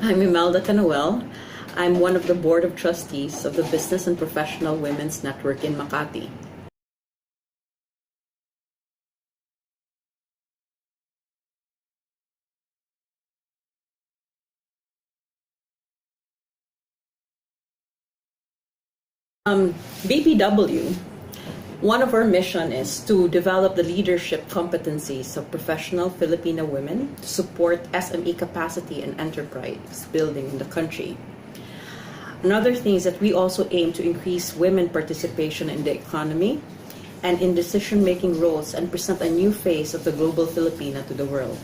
I'm Imelda Canuel. I'm one of the Board of Trustees of the Business and Professional Women's Network in Makati. BPW, one of our mission is to develop the leadership competencies of professional Filipino women to support SME capacity and enterprise building in the country. Another thing is that we also aim to increase women participation in the economy and in decision-making roles and present a new face of the global Filipina to the world.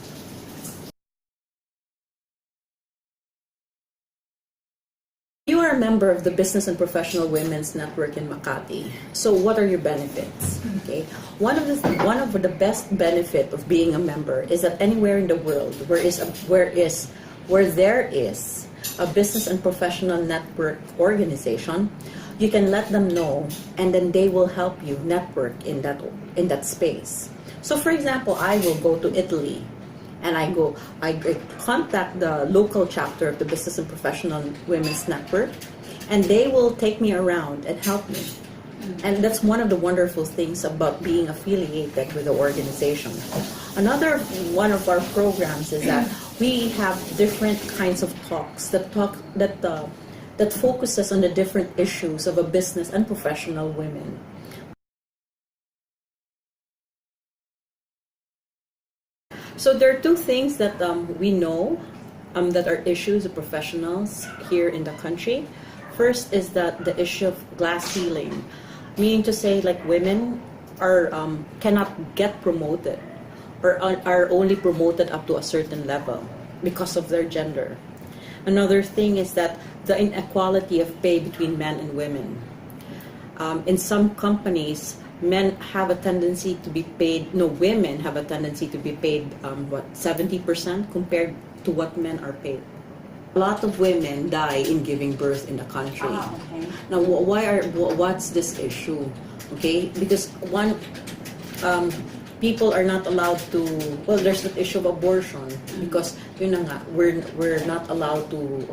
You are a member of the Business and Professional Women's Network in Makati. So what are your benefits? Okay, one of the best benefit of being a member is that anywhere in the world where there is a business and professional network organization, you can let them know, and then they will help you network in that space. So, for example, I will go to Italy. And I contact the local chapter of the Business and Professional Women's Network, and they will take me around and help me. And that's one of the wonderful things about being affiliated with the organization. Another one of our programs is that we have different kinds of talks that focuses on the different issues of a business and professional women. So there are two things that we know that are issues of professionals here in the country. First is that the issue of glass ceiling, meaning to say like women are cannot get promoted or are only promoted up to a certain level because of their gender. Another thing is that the inequality of pay between men and women. In some companies, women have a tendency to be paid 70% compared to what men are paid. A lot of women die in giving birth in the country. Okay. Now, what's this issue? Okay, because people are not allowed to. Well, there's the issue of abortion because we're not allowed to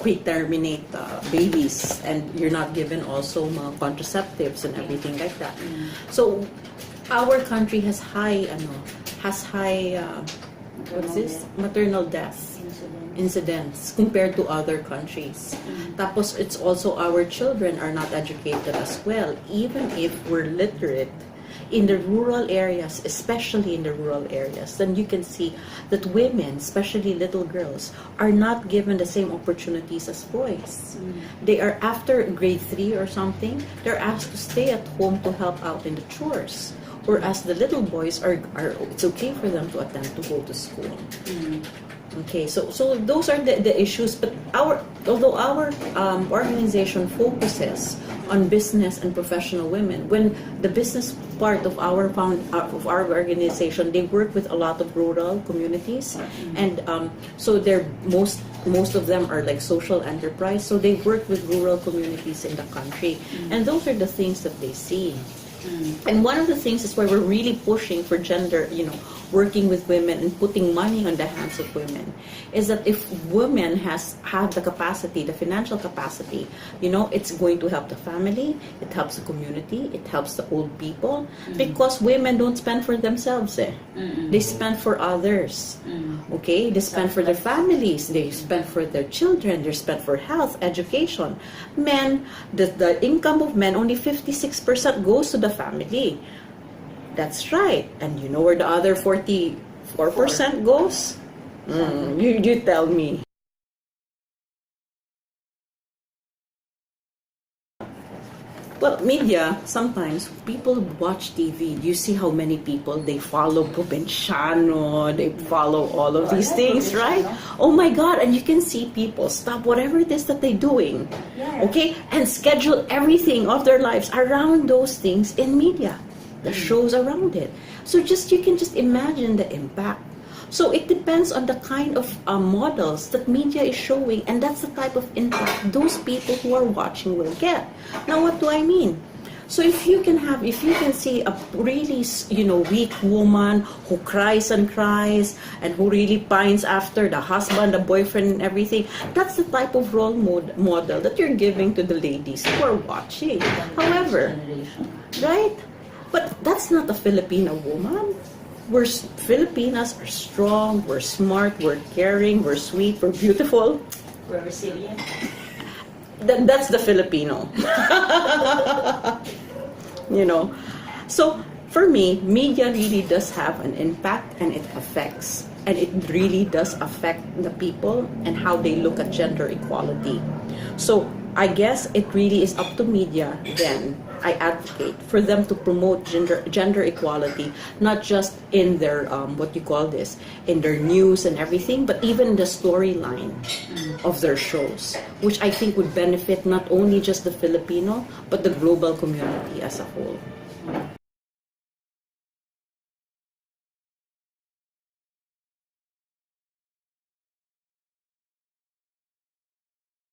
pre-terminate babies, and you're not given also contraceptives and everything like that. So our country has high maternal death incidents compared to other countries. Tapos it's also our children are not educated as well, even if we're literate. In the rural areas, especially in the rural areas, then you can see that women, especially little girls, are not given the same opportunities as boys. They are, after grade 3 or something, they're asked to stay at home to help out in the chores. Whereas the little boys it's okay for them to attempt to go to school. Okay, so those are the issues. But although our organization focuses on business and professional women, when the business part of our organization, they work with a lot of rural communities, and so most of them are like social enterprise. So they work with rural communities in the country, and those are the things that they see. And one of the things is why we're really pushing for gender, working with women and putting money on the hands of women, is that if women have the capacity, the financial capacity, it's going to help the family, it helps the community, it helps the old people, because women don't spend for themselves. They spend for others. Okay, they spend for their families, they spend for their children, they spend for health, education. Men, the income of men, only 56% goes to the family. That's right. And you know where the other 44% goes? You tell me. Well, media, sometimes people watch TV. You see how many people, they follow Provinciano, they follow all of these things, right? Oh my God, and you can see people stop whatever it is that they're doing, okay? And schedule everything of their lives around those things in media. The shows around it. So you can just imagine the impact. So it depends on the kind of models that media is showing, and that's the type of impact those people who are watching will get. Now, what do I mean? So if you can see a really, weak woman who cries and who really pines after the husband, the boyfriend, and everything, that's the type of role model that you're giving to the ladies who are watching. However, right? But that's not a Filipino woman. Filipinas are strong, we're smart, we're caring, we're sweet, we're beautiful. We're resilient. That's the Filipino. So for me, media really does have an impact, and it affects, and it really does affect the people and how they look at gender equality. So I guess it really is up to media then, I advocate, for them to promote gender equality, not just in their in their news and everything, but even the storyline of their shows, which I think would benefit not only just the Filipino, but the global community as a whole.